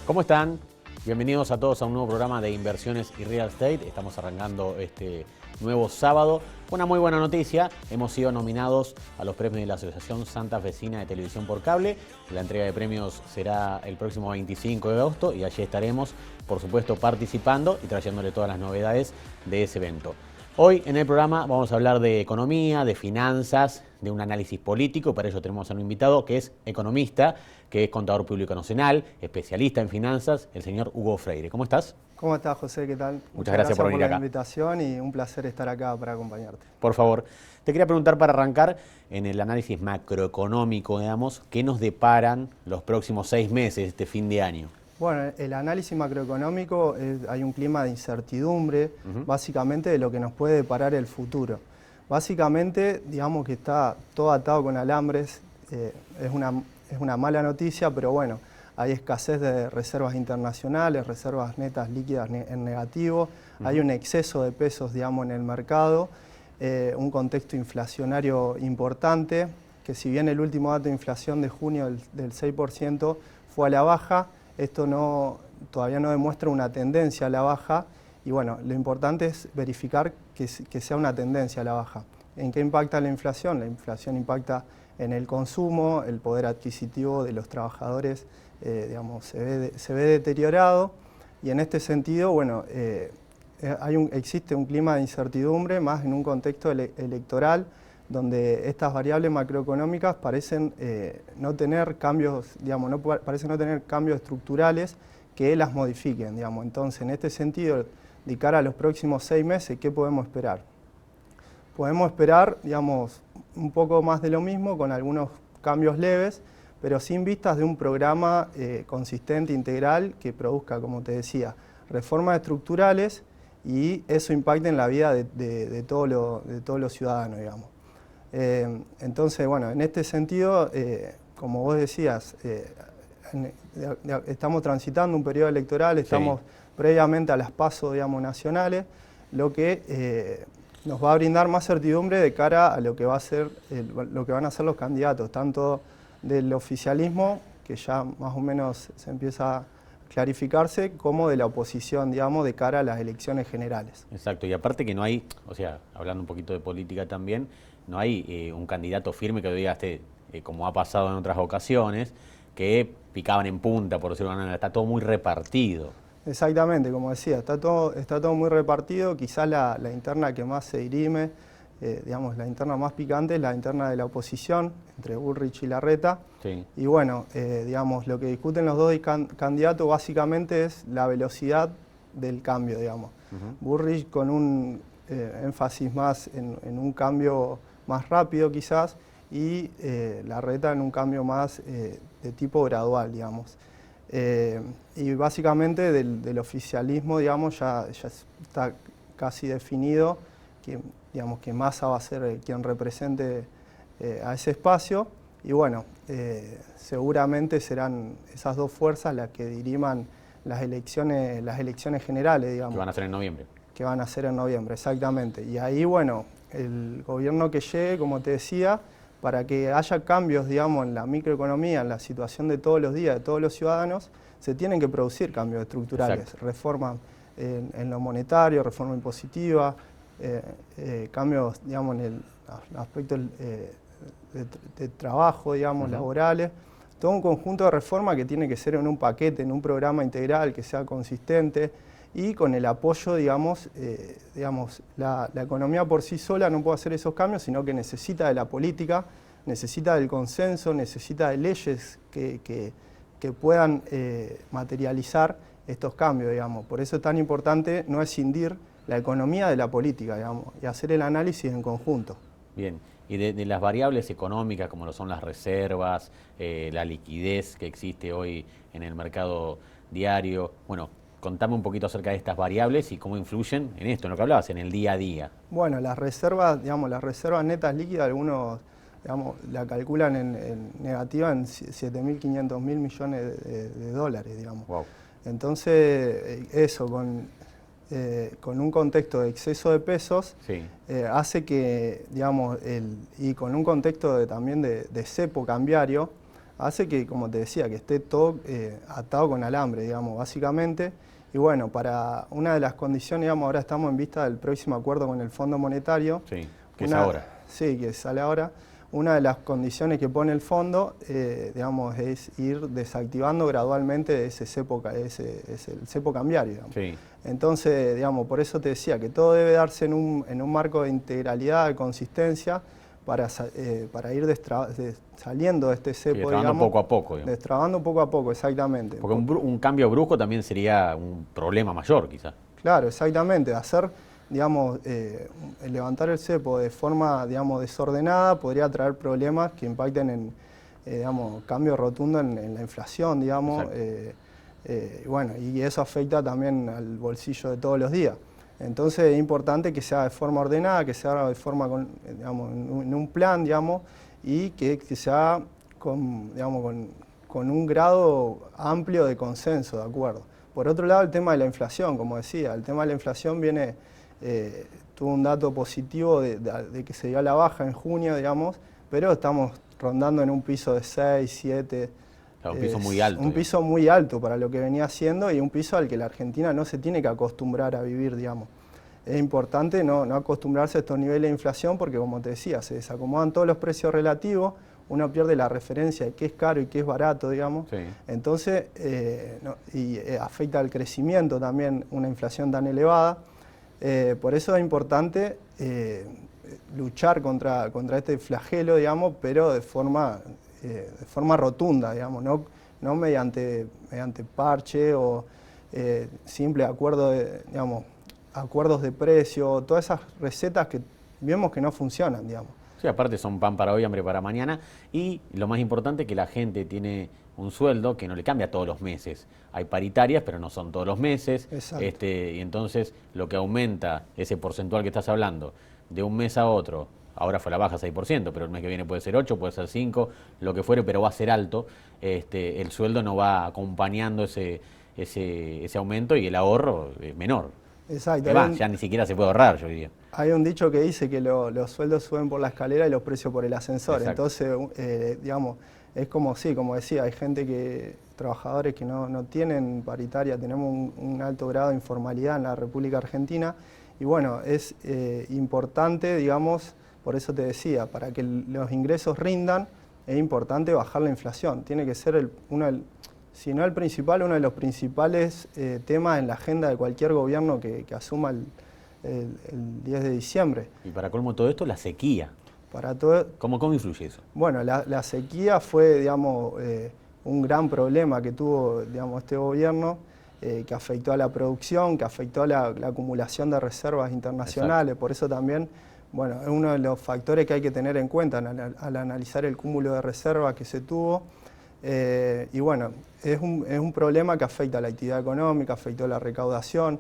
¿Cómo están? Bienvenidos a todos a un nuevo programa de inversiones y real estate. Estamos arrancando este nuevo sábado. Una muy buena noticia, hemos sido nominados a los premios de la Asociación Santafesina de Televisión por Cable. La entrega de premios será el próximo 25 de agosto y allí estaremos, por supuesto, participando y trayéndole todas las novedades de ese evento. Hoy en el programa vamos a hablar de economía, de finanzas, de un análisis político. Para ello tenemos a un invitado que es economista, que es contador público nacional, especialista en finanzas, el señor Hugo Freire. ¿Cómo estás? ¿Cómo estás, José? ¿Qué tal? Muchas gracias por venir la acá. Invitación y un placer estar acá para acompañarte. Por favor, te quería preguntar para arrancar en el análisis macroeconómico, digamos, ¿qué nos deparan los próximos 6 meses, este fin de año? Bueno, el análisis macroeconómico, hay un clima de incertidumbre, básicamente de lo que nos puede deparar el futuro. Básicamente, digamos que está todo atado con alambres, es una mala noticia, pero bueno, hay escasez de reservas internacionales, reservas netas líquidas en negativo, hay un exceso de pesos, digamos, en el mercado, un contexto inflacionario importante, que si bien el último dato de inflación de junio del 6% fue a la baja, esto todavía no demuestra una tendencia a la baja y bueno, lo importante es verificar que sea una tendencia a la baja. ¿En qué impacta la inflación? La inflación impacta en el consumo, el poder adquisitivo de los trabajadores digamos, se ve deteriorado y en este sentido, bueno, existe un clima de incertidumbre más en un contexto electoral donde estas variables macroeconómicas parecen no tener cambios, digamos, parecen no tener cambios estructurales que las modifiquen, digamos. Entonces, en este sentido, de cara a los próximos 6 meses, ¿qué podemos esperar? Podemos esperar, digamos, un poco más de lo mismo, con algunos cambios leves, pero sin vistas de un programa consistente, integral, que produzca, como te decía, reformas estructurales y eso impacte en la vida de todos los ciudadanos, digamos. Entonces, bueno, en este sentido, como vos decías, estamos transitando un periodo electoral, estamos previamente a las PASO, digamos, nacionales, lo que nos va a brindar más certidumbre de cara a lo que va a ser, lo que van a ser los candidatos, tanto del oficialismo, que ya más o menos se empieza a clarificarse, como de la oposición, digamos, de cara a las elecciones generales. Exacto, y aparte que no hay, o sea, hablando un poquito de política también, no hay un candidato firme que diga, como ha pasado en otras ocasiones, que picaban en punta, por decirlo de una manera, está todo muy repartido. Exactamente, como decía, está todo muy repartido, quizás la interna que más se dirime, digamos, la interna más picante es la interna de la oposición, entre Bullrich y Larreta. Sí. Y bueno, digamos, lo que discuten los dos candidatos básicamente es la velocidad del cambio, digamos. Bullrich con un énfasis más en un cambio más rápido quizás, y Larreta en un cambio más de tipo gradual, digamos. Y básicamente del oficialismo, digamos, ya está casi definido que, digamos, que Massa va a ser quien represente a ese espacio y bueno, seguramente serán esas dos fuerzas las que diriman las elecciones generales, digamos. Que van a ser en noviembre. Que van a ser en noviembre, exactamente. Y ahí, bueno, el gobierno que llegue, como te decía, para que haya cambios, digamos, en la microeconomía, en la situación de todos los días de todos los ciudadanos, se tienen que producir cambios estructurales, Exacto. Reformas en lo monetario, reforma impositiva, cambios, digamos, en el aspecto de trabajo, digamos, laborales, todo un conjunto de reformas que tiene que ser en un paquete, en un programa integral que sea consistente y con el apoyo, digamos, la economía por sí sola no puede hacer esos cambios, sino que necesita de la política, necesita del consenso, necesita de leyes que puedan materializar estos cambios, digamos. Por eso es tan importante no escindir la economía de la política, digamos, y hacer el análisis en conjunto. Bien, y de las variables económicas como lo son las reservas, la liquidez que existe hoy en el mercado diario, bueno, contame un poquito acerca de estas variables y cómo influyen en esto, en lo que hablabas, en el día a día. Bueno, las reservas, digamos, las reservas netas líquidas, algunos, digamos, la calculan en negativa en 7.500.000 millones de dólares, digamos. Wow. Entonces, eso, con un contexto de exceso de pesos, Sí. hace que, digamos, y con un contexto también de cepo cambiario, hace que, como te decía, que esté todo atado con alambre, digamos, básicamente. Y bueno, para una de las condiciones, digamos, ahora estamos en vista del próximo acuerdo con el Fondo Monetario. Sí, que es ahora. Sí, que sale ahora. Una de las condiciones que pone el fondo, digamos, es ir desactivando gradualmente ese cepo cambiario, digamos. Sí. Entonces, digamos, por eso te decía que todo debe darse en un marco de integralidad, de consistencia, para ir saliendo de este cepo, destrabando poco a poco. Digamos. Destrabando poco a poco, exactamente. Porque un cambio brusco también sería un problema mayor, quizás. Claro, exactamente. Hacer, digamos, levantar el cepo de forma, digamos, desordenada podría traer problemas que impacten en, digamos, cambio rotundo en la inflación, digamos. Bueno, y eso afecta también al bolsillo de todos los días. Entonces es importante que sea de forma ordenada, que se haga de forma, digamos, en un plan, digamos, y que se haga con un grado amplio de consenso, ¿de acuerdo? Por otro lado, el tema de la inflación, como decía, el tema de la inflación tuvo un dato positivo de que se dio a la baja en junio, digamos, pero estamos rondando en un piso de 6, 7... Un piso muy alto. Un piso muy alto para lo que venía haciendo y un piso al que la Argentina no se tiene que acostumbrar a vivir, digamos. Es importante no acostumbrarse a estos niveles de inflación porque, como te decía, se desacomodan todos los precios relativos, uno pierde la referencia de qué es caro y qué es barato, digamos. Sí. Entonces, afecta al crecimiento también una inflación tan elevada. Por eso es importante luchar contra este flagelo, digamos, pero de forma rotunda, digamos, no mediante parche o simple acuerdo acuerdos de precio, todas esas recetas que vemos que no funcionan, digamos. Sí, aparte son pan para hoy, hambre para mañana, y lo más importante es que la gente tiene un sueldo que no le cambia todos los meses. Hay paritarias, pero no son todos los meses. Exacto. Y entonces lo que aumenta ese porcentual que estás hablando de un mes a otro, ahora fue la baja 6%, pero el mes que viene puede ser 8, puede ser 5, lo que fuere, pero va a ser alto. El sueldo no va acompañando ese aumento y el ahorro es menor. Exacto. Ya ni siquiera se puede ahorrar, yo diría. Hay un dicho que dice que los sueldos suben por la escalera y los precios por el ascensor. Exacto. Entonces, digamos, es como decía, hay trabajadores que no tienen paritaria, tenemos un alto grado de informalidad en la República Argentina y bueno, es importante, digamos, por eso te decía, para que los ingresos rindan, es importante bajar la inflación. Tiene que ser si no el principal, uno de los principales temas en la agenda de cualquier gobierno que asuma el 10 de diciembre. Y para colmo todo esto, la sequía. ¿Cómo influye eso? Bueno, la sequía fue, digamos, un gran problema que tuvo, digamos, este gobierno, que afectó a la producción, que afectó a la acumulación de reservas internacionales. Exacto. Por eso también, bueno, es uno de los factores que hay que tener en cuenta al analizar el cúmulo de reservas que se tuvo. Y bueno, es un problema que afecta a la actividad económica, afectó a la recaudación.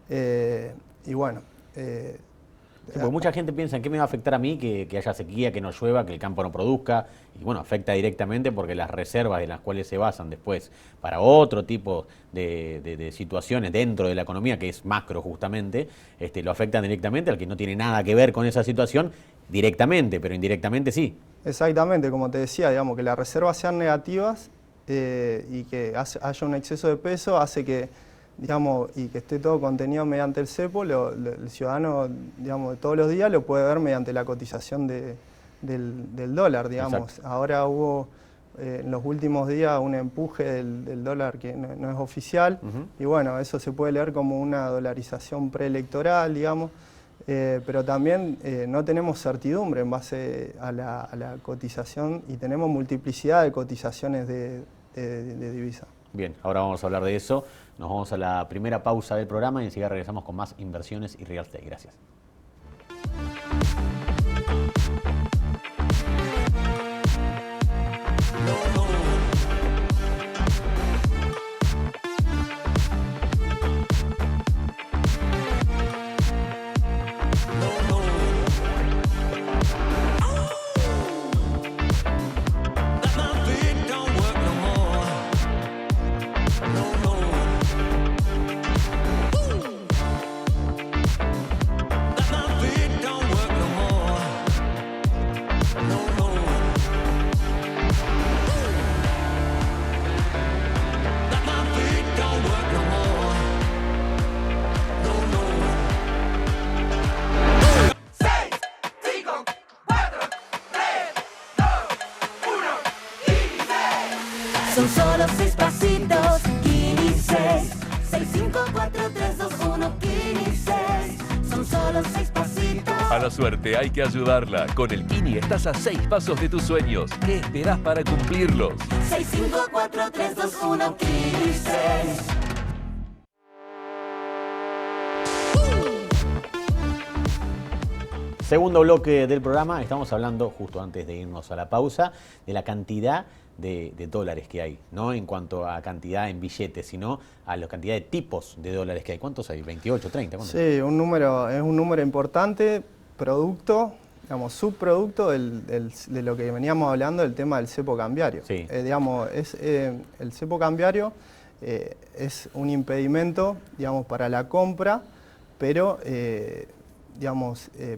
Y bueno... Sí, porque mucha gente piensa en qué me va a afectar a mí que haya sequía, que no llueva, que el campo no produzca. Y bueno, afecta directamente porque las reservas en las cuales se basan después para otro tipo de situaciones dentro de la economía, que es macro justamente, lo afectan directamente al que no tiene nada que ver con esa situación directamente, pero indirectamente sí. Exactamente, como te decía, digamos, que las reservas sean negativas y que haya un exceso de peso hace que, digamos, y que esté todo contenido mediante el cepo, el ciudadano, digamos, de todos los días lo puede ver mediante la cotización del dólar, digamos. Exacto. Ahora hubo en los últimos días un empuje del dólar que no es oficial, y bueno, eso se puede leer como una dolarización preelectoral, digamos, pero también no tenemos certidumbre en base a la cotización y tenemos multiplicidad de cotizaciones de divisa. Bien, ahora vamos a hablar de eso. Nos vamos a la primera pausa del programa y enseguida regresamos con más inversiones y real estate. Gracias. 654-321-15. Son solo 6 pasitos. A la suerte hay que ayudarla. Con el Kini estás a 6 pasos de tus sueños. ¿Qué esperás para cumplirlos? 654-321-15. Segundo bloque del programa, estamos hablando, justo antes de irnos a la pausa, de la cantidad de dólares que hay, no en cuanto a cantidad en billetes, sino a la cantidad de tipos de dólares que hay. ¿Cuántos hay? ¿28, 30? ¿Cuántos? Sí, es un número importante, producto, digamos, subproducto de lo que veníamos hablando, del tema del cepo cambiario. Sí. El cepo cambiario es un impedimento, digamos, para la compra, pero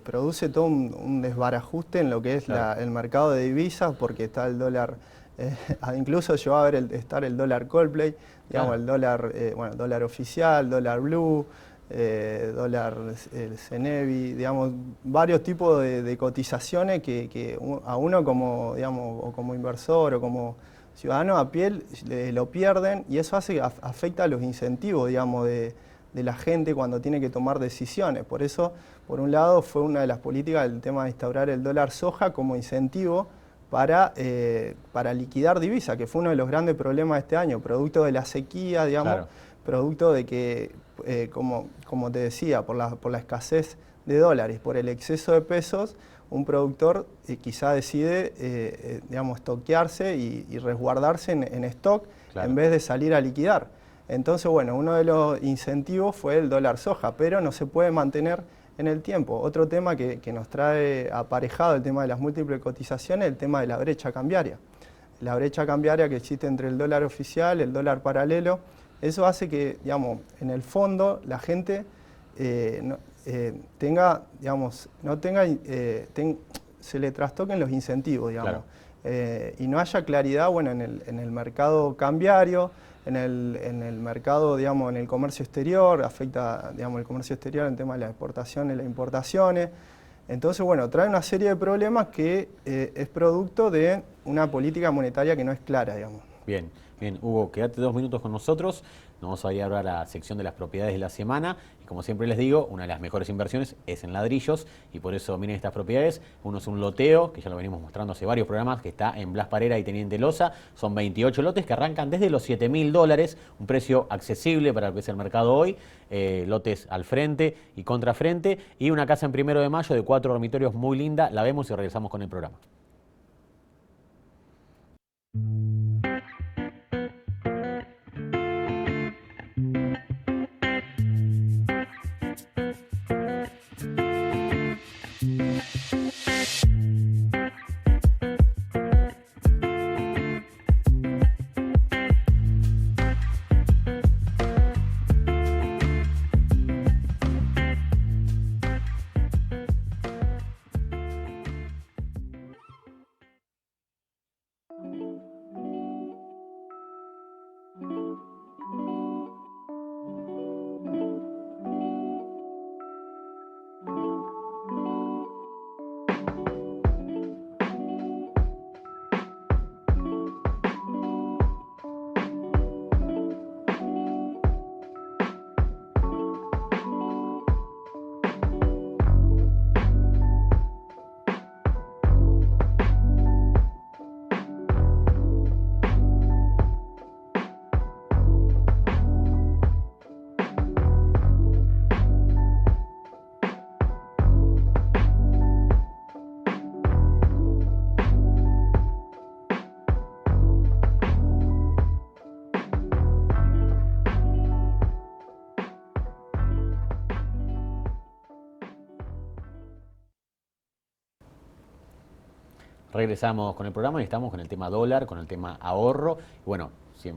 produce todo un desbarajuste en lo que es claro. el mercado de divisas, porque está el dólar, incluso llegó a estar el dólar Coldplay, digamos, claro. dólar oficial, dólar blue, dólar Cenevi, digamos, varios tipos de cotizaciones que a uno como, digamos, o como inversor o como ciudadano a pie lo pierden, y eso afecta a los incentivos, digamos, de la gente cuando tiene que tomar decisiones. Por eso, por un lado, fue una de las políticas el tema de instaurar el dólar soja como incentivo para liquidar divisa, que fue uno de los grandes problemas de este año, producto de la sequía, digamos, claro. Producto de que, como te decía, por la escasez de dólares, por el exceso de pesos, un productor quizá decide, digamos, estoquearse y resguardarse en stock, claro, en vez de salir a liquidar. Entonces, bueno, uno de los incentivos fue el dólar soja, pero no se puede mantener en el tiempo. Otro tema que nos trae aparejado el tema de las múltiples cotizaciones, el tema de la brecha cambiaria. La brecha cambiaria que existe entre el dólar oficial, el dólar paralelo, eso hace que, digamos, en el fondo la gente se le trastoquen los incentivos, digamos, claro, y no haya claridad, bueno, en el mercado cambiario, en el mercado, digamos, en el comercio exterior, afecta, digamos, el comercio exterior en el tema de las exportaciones y las importaciones. Entonces, bueno, trae una serie de problemas que es producto de una política monetaria que no es clara, digamos. Bien, bien. Hugo, quédate 2 minutos con nosotros. Nos vamos a ir ahora a la sección de las propiedades de la semana. Y como siempre les digo, una de las mejores inversiones es en ladrillos. Y por eso miren estas propiedades. Uno es un loteo, que ya lo venimos mostrando hace varios programas, que está en Blas Parera y Teniente Loza. Son 28 lotes que arrancan desde los $7.000. Un precio accesible para lo que es el mercado hoy. Lotes al frente y contrafrente. Y una casa en 1 de Mayo de 4 dormitorios muy linda. La vemos y regresamos con el programa. Regresamos con el programa y estamos con el tema dólar, con el tema ahorro. Y bueno,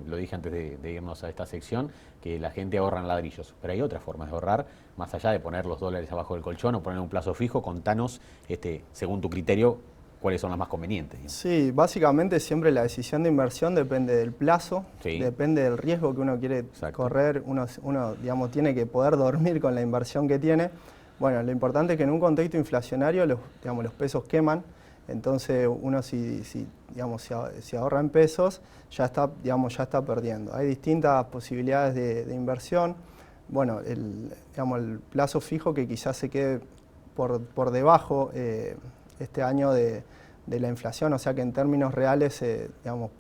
lo dije antes de irnos a esta sección, que la gente ahorra en ladrillos. Pero hay otras formas de ahorrar, más allá de poner los dólares abajo del colchón o poner un plazo fijo. Contanos, según tu criterio, cuáles son las más convenientes. ¿No? Sí, básicamente siempre la decisión de inversión depende del plazo, sí, depende del riesgo que uno quiere Exacto. correr. Uno, digamos, tiene que poder dormir con la inversión que tiene. Bueno, lo importante es que en un contexto inflacionario los pesos queman. Entonces uno digamos, si ahorra en pesos, ya está, digamos, ya está perdiendo. Hay distintas posibilidades de inversión. Bueno, digamos, el plazo fijo que quizás se quede por debajo este año de la inflación, o sea que en términos reales digamos,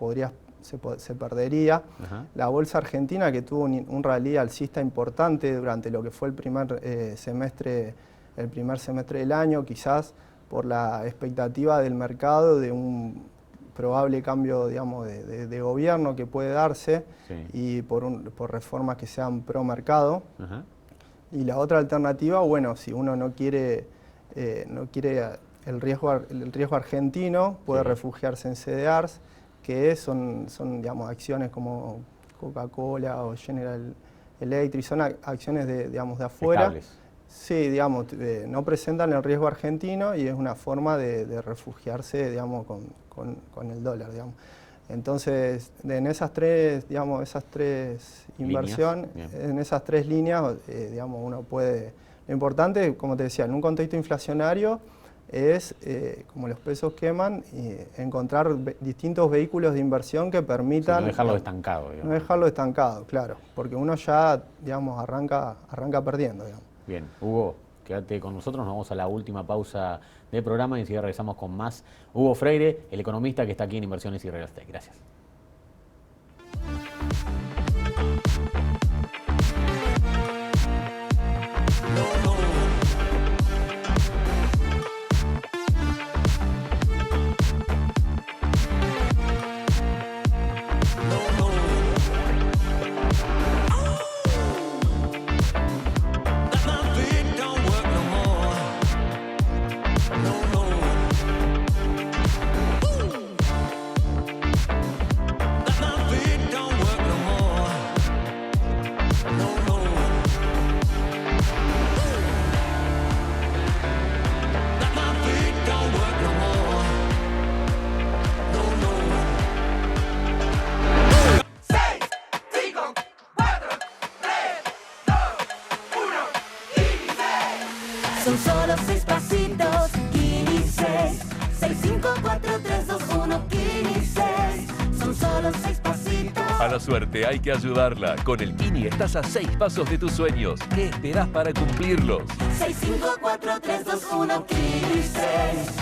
se perdería. Ajá. La bolsa argentina, que tuvo un rally alcista importante durante lo que fue el primer semestre del año, quizás por la expectativa del mercado de un probable cambio, digamos, de gobierno que puede darse, Sí. y por reformas que sean pro mercado. Ajá. Y la otra alternativa, bueno, si uno no quiere el riesgo argentino, puede Sí. refugiarse en CDRs, que son digamos, acciones como Coca-Cola o General Electric, son acciones digamos, de afuera. Estables. Sí, digamos, no presentan el riesgo argentino y es una forma de refugiarse, digamos, con el dólar, digamos. Entonces, en esas tres, digamos, inversiones, Bien. en esas tres líneas, digamos, uno puede. Lo importante, como te decía, en un contexto inflacionario es, como los pesos queman, encontrar distintos vehículos de inversión que permitan. Sí, no dejarlo estancado, digamos. No dejarlo estancado, claro, porque uno ya, digamos, arranca perdiendo, digamos. Bien, Hugo, quédate con nosotros, nos vamos a la última pausa del programa y enseguida regresamos con más. Hugo Freire, el economista que está aquí en Inversiones y Real Estate. Gracias. Son solo 6 pasitos, Kini 6. 6, 5, 4, 3, 2, 1, Kini 6. Son solo 6 pasitos. A la suerte hay que ayudarla. Con el Kini estás a 6 pasos de tus sueños. ¿Qué esperás para cumplirlos? 6, 5, 4, 3, 2, 1, Kini 6.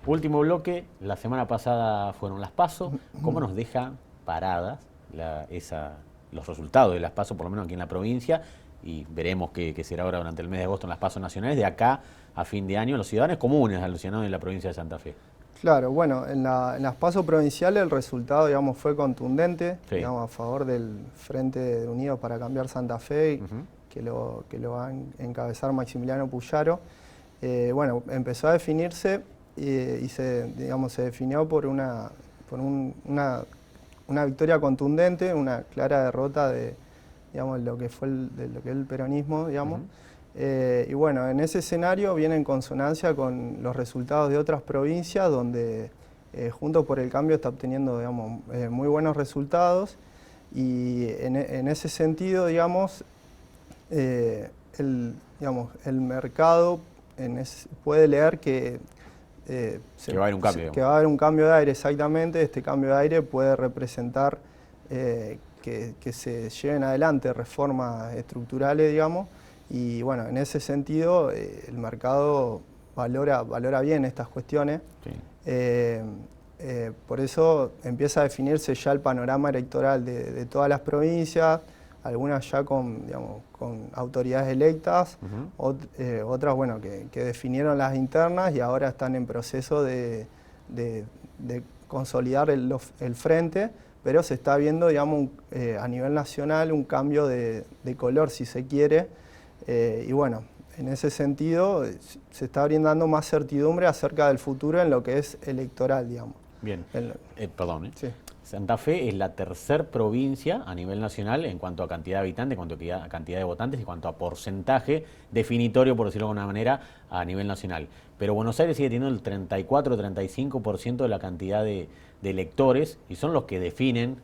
Último bloque, la semana pasada fueron las PASO. ¿Cómo nos deja paradas los resultados de las PASO, por lo menos aquí en la provincia? Y veremos qué será ahora durante el mes de agosto en las PASO nacionales, de acá a fin de año, los ciudadanos comunes, alusionados en la provincia de Santa Fe. Claro, bueno, en las PASO provinciales el resultado, digamos, fue contundente, Sí. digamos, a favor del Frente Unidos para Cambiar Santa Fe, Ujú. que lo va a encabezar Maximiliano Puyaro. Bueno, empezó a definirse y se definió por una victoria contundente, una clara derrota de lo que fue el peronismo, digamos. Ujú. Y bueno, en ese escenario viene en consonancia con los resultados de otras provincias donde Juntos por el Cambio está obteniendo, digamos, muy buenos resultados, y en ese sentido, digamos, el mercado puede leer que Que va a haber un cambio, que va a haber un cambio de aire, exactamente. Este cambio de aire puede representar que se lleven adelante reformas estructurales, digamos, y bueno, en ese sentido el mercado valora bien estas cuestiones. Sí. Por eso empieza a definirse ya el panorama electoral de todas las provincias, algunas ya con autoridades electas, Ujú. otras bueno, que definieron las internas y ahora están en proceso de consolidar el frente, pero se está viendo, digamos, a nivel nacional un cambio de color, si se quiere, y bueno, en ese sentido se está brindando más certidumbre acerca del futuro en lo que es electoral, digamos. Bien, perdón. Sí. Santa Fe es la tercer provincia a nivel nacional en cuanto a cantidad de habitantes, en cuanto a cantidad de votantes, en cuanto a porcentaje definitorio, por decirlo de alguna manera, a nivel nacional. Pero Buenos Aires sigue teniendo el 34-35% de la cantidad de electores y son los que definen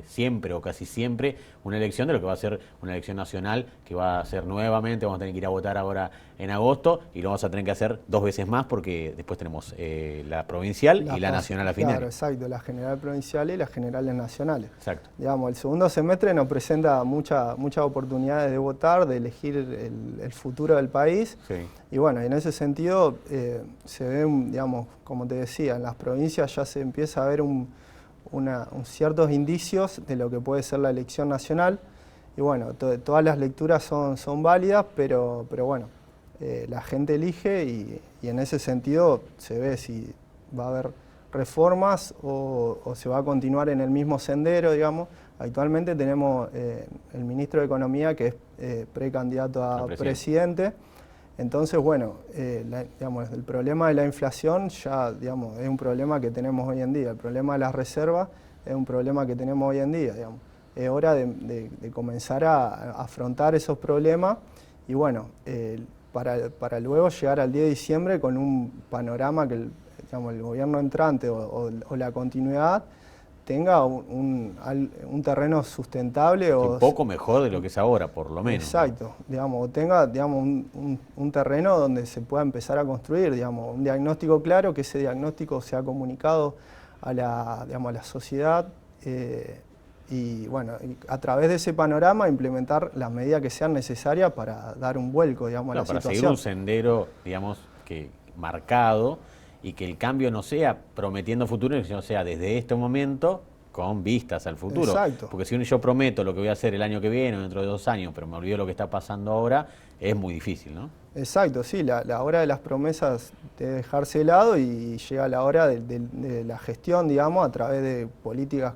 siempre o casi siempre una elección de lo que va a ser una elección nacional que va a ser nuevamente, vamos a tener que ir a votar ahora en agosto y lo vamos a tener que hacer 2 veces más porque después tenemos la provincial y la nacional a final. Claro, exacto, la general provincial y las generales nacionales. Exacto. Digamos, el segundo semestre nos presenta muchas oportunidades de votar, de elegir el futuro del país. Sí. Y bueno, en ese sentido se ve, digamos, como te decía, en las provincias ya se empieza a ver ciertos indicios de lo que puede ser la elección nacional. Y bueno, todas las lecturas son válidas, pero bueno, la gente elige y en ese sentido se ve si va a haber reformas o se va a continuar en el mismo sendero, digamos. Actualmente tenemos el ministro de Economía que es precandidato a presidente. Entonces, bueno, digamos, el problema de la inflación ya, digamos, es un problema que tenemos hoy en día. El problema de las reservas es un problema que tenemos hoy en día, digamos. Es hora de comenzar a afrontar esos problemas y, bueno, para luego llegar al 10 de diciembre con un panorama que digamos, el gobierno entrante o la continuidad tenga un terreno sustentable. Un poco mejor de lo que es ahora, por lo menos. Exacto, digamos, tenga un terreno donde se pueda empezar a construir, digamos, un diagnóstico claro, que ese diagnóstico sea comunicado a la sociedad y bueno, a través de ese panorama implementar las medidas que sean necesarias para dar un vuelco, digamos, a la situación. Para seguir un sendero, digamos, que marcado y que el cambio no sea prometiendo futuro, sino sea desde este momento con vistas al futuro. Exacto. Porque si yo prometo lo que voy a hacer el año que viene o dentro de 2 años, pero me olvido lo que está pasando ahora, es muy difícil, ¿no? Exacto, sí, la hora de las promesas de dejarse de lado y llega la hora de la gestión, digamos, a través de políticas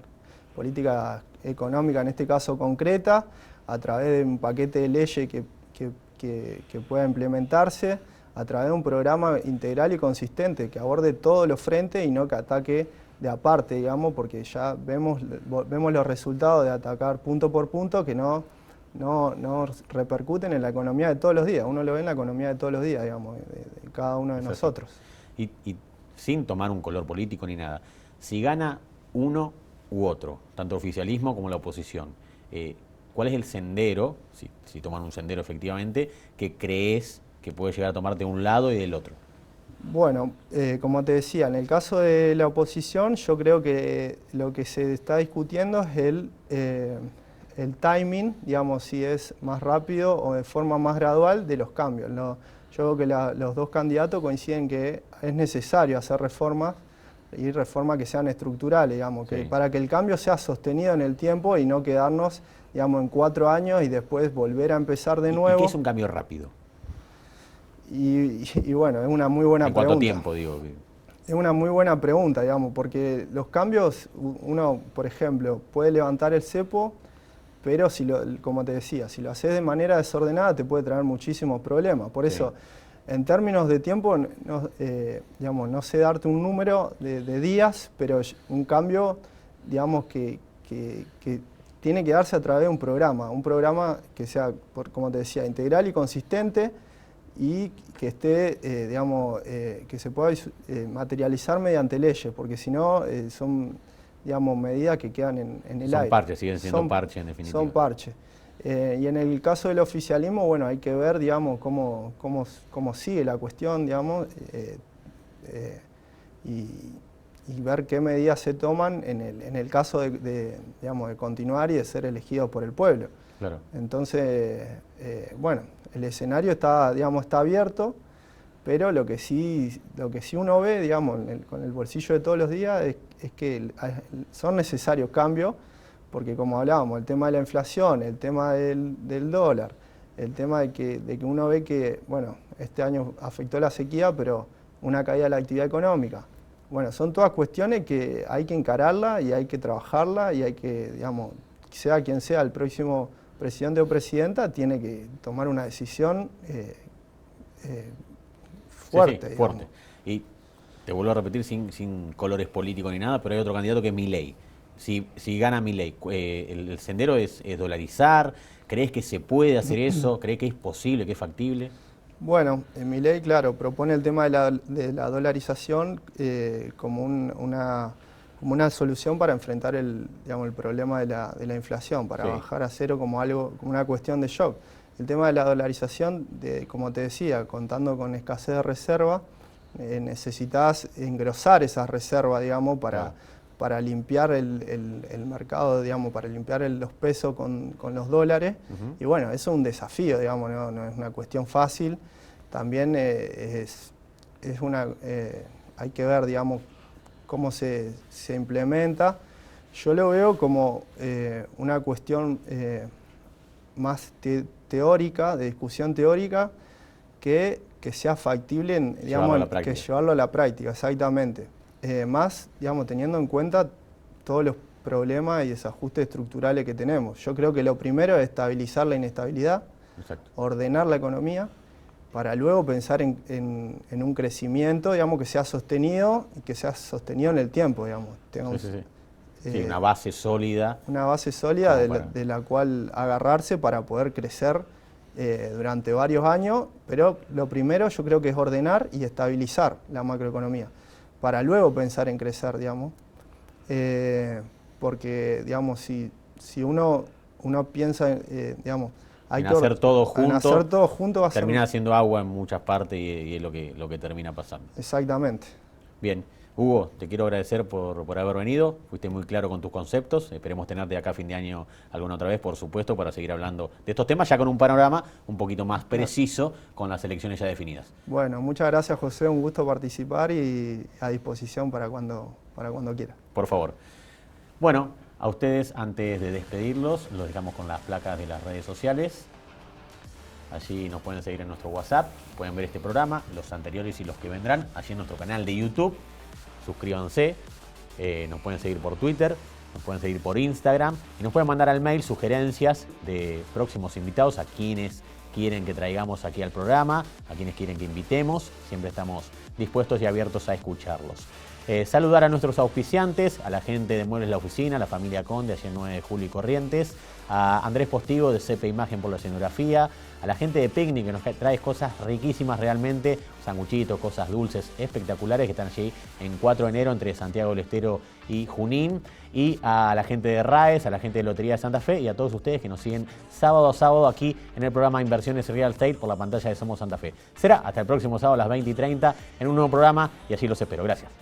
económicas, en este caso concretas, a través de un paquete de leyes que pueda implementarse, a través de un programa integral y consistente que aborde todos los frentes y no que ataque de aparte, digamos, porque ya vemos los resultados de atacar punto por punto que no repercuten en la economía de todos los días. Uno lo ve en la economía de todos los días, digamos, de cada uno de nosotros. Y sin tomar un color político ni nada, si gana uno u otro, tanto el oficialismo como la oposición, ¿cuál es el sendero, si toman un sendero efectivamente, que crees que puede llegar a tomarte de un lado y del otro? Bueno, como te decía, en el caso de la oposición, yo creo que lo que se está discutiendo es el timing, digamos, si es más rápido o de forma más gradual de los cambios. Yo creo que los dos candidatos coinciden que es necesario hacer reformas y reformas que sean estructurales, digamos, que para que el cambio sea sostenido en el tiempo y no quedarnos, digamos, en 4 años y después volver a empezar de nuevo. ¿Y qué es un cambio rápido? Y bueno, es una muy buena pregunta. ¿En cuánto tiempo, digo? Es una muy buena pregunta, digamos, porque los cambios, uno, por ejemplo, puede levantar el cepo, pero como te decía, si lo haces de manera desordenada te puede traer muchísimos problemas. Por eso, en términos de tiempo, digamos, no sé darte un número de días, pero un cambio, digamos, que tiene que darse a través de un programa que sea, como te decía, integral y consistente, y que esté, digamos, que se pueda materializar mediante leyes, porque si no son, digamos, medidas que quedan en el aire. Son parches, siguen siendo parches en definitiva. Son parches. Y en el caso del oficialismo, bueno, hay que ver, digamos, cómo sigue la cuestión, digamos, y ver qué medidas se toman en el caso digamos, de continuar y de ser elegidos por el pueblo. Claro. Entonces, bueno, el escenario está abierto, pero lo que sí uno ve, digamos, con el bolsillo de todos los días es que son necesarios cambios, porque como hablábamos, el tema de la inflación, el tema del dólar, el tema de que uno ve que, bueno, este año afectó la sequía, pero una caída de la actividad económica. Bueno, son todas cuestiones que hay que encararla y hay que trabajarla y hay que, digamos, sea quien sea el próximo presidente o presidenta, tiene que tomar una decisión fuerte. Sí, fuerte. Y te vuelvo a repetir sin colores políticos ni nada, pero hay otro candidato que es Milei. Si gana Milei, el sendero es dolarizar. ¿Crees que se puede hacer eso? ¿Crees que es posible, que es factible? Bueno, mi ley, claro, propone el tema de la dolarización como una solución para enfrentar el problema de la inflación, para bajar a cero como una cuestión de shock. El tema de la dolarización, como te decía, contando con escasez de reserva, necesitas engrosar esas reservas, digamos, para limpiar el mercado, digamos, para limpiar los pesos con los dólares. Y bueno, eso es un desafío, digamos, no es una cuestión fácil. También hay que ver, digamos, cómo se implementa. Yo lo veo como una cuestión más teórica, de discusión teórica, que sea factible, digamos, que llevarlo a la práctica, exactamente. Más, digamos, teniendo en cuenta todos los problemas y desajustes estructurales que tenemos. Yo creo que lo primero es estabilizar la inestabilidad, ordenar la economía, para luego pensar en un crecimiento, digamos, que sea sostenido y que sea sostenido en el tiempo, digamos. Sí, una base sólida. Una base sólida de la cual agarrarse para poder crecer durante varios años, pero lo primero yo creo que es ordenar y estabilizar la macroeconomía, para luego pensar en crecer, digamos. Porque, digamos, si uno piensa, digamos, hay que hacer todo junto, termina haciendo agua en muchas partes y es lo que termina pasando. Exactamente. Bien, Hugo, te quiero agradecer por haber venido, fuiste muy claro con tus conceptos, esperemos tenerte acá a fin de año alguna otra vez, por supuesto, para seguir hablando de estos temas, ya con un panorama un poquito más preciso, con las elecciones ya definidas. Bueno, muchas gracias, José, un gusto participar y a disposición para cuando quiera. Por favor. Bueno, a ustedes, antes de despedirlos, los dejamos con las placas de las redes sociales. Allí nos pueden seguir en nuestro WhatsApp, pueden ver este programa, los anteriores y los que vendrán, allí en nuestro canal de YouTube. Suscríbanse, nos pueden seguir por Twitter, nos pueden seguir por Instagram y nos pueden mandar al mail sugerencias de próximos invitados, a quienes quieren que traigamos aquí al programa, a quienes quieren que invitemos. Siempre estamos dispuestos y abiertos a escucharlos. Saludar a nuestros auspiciantes, a la gente de Muebles La Oficina, a la familia Conde, allí en 9 de Julio y Corrientes, a Andrés Postigo de CP Imagen por la escenografía, a la gente de Picnic que nos trae cosas riquísimas realmente, sanguchitos, cosas dulces espectaculares que están allí en 4 de enero entre Santiago del Estero y Junín, y a la gente de RAES, a la gente de Lotería de Santa Fe y a todos ustedes que nos siguen sábado a sábado aquí en el programa Inversiones Real Estate por la pantalla de Somos Santa Fe. Será hasta el próximo sábado a las 20:30 en un nuevo programa y allí los espero. Gracias.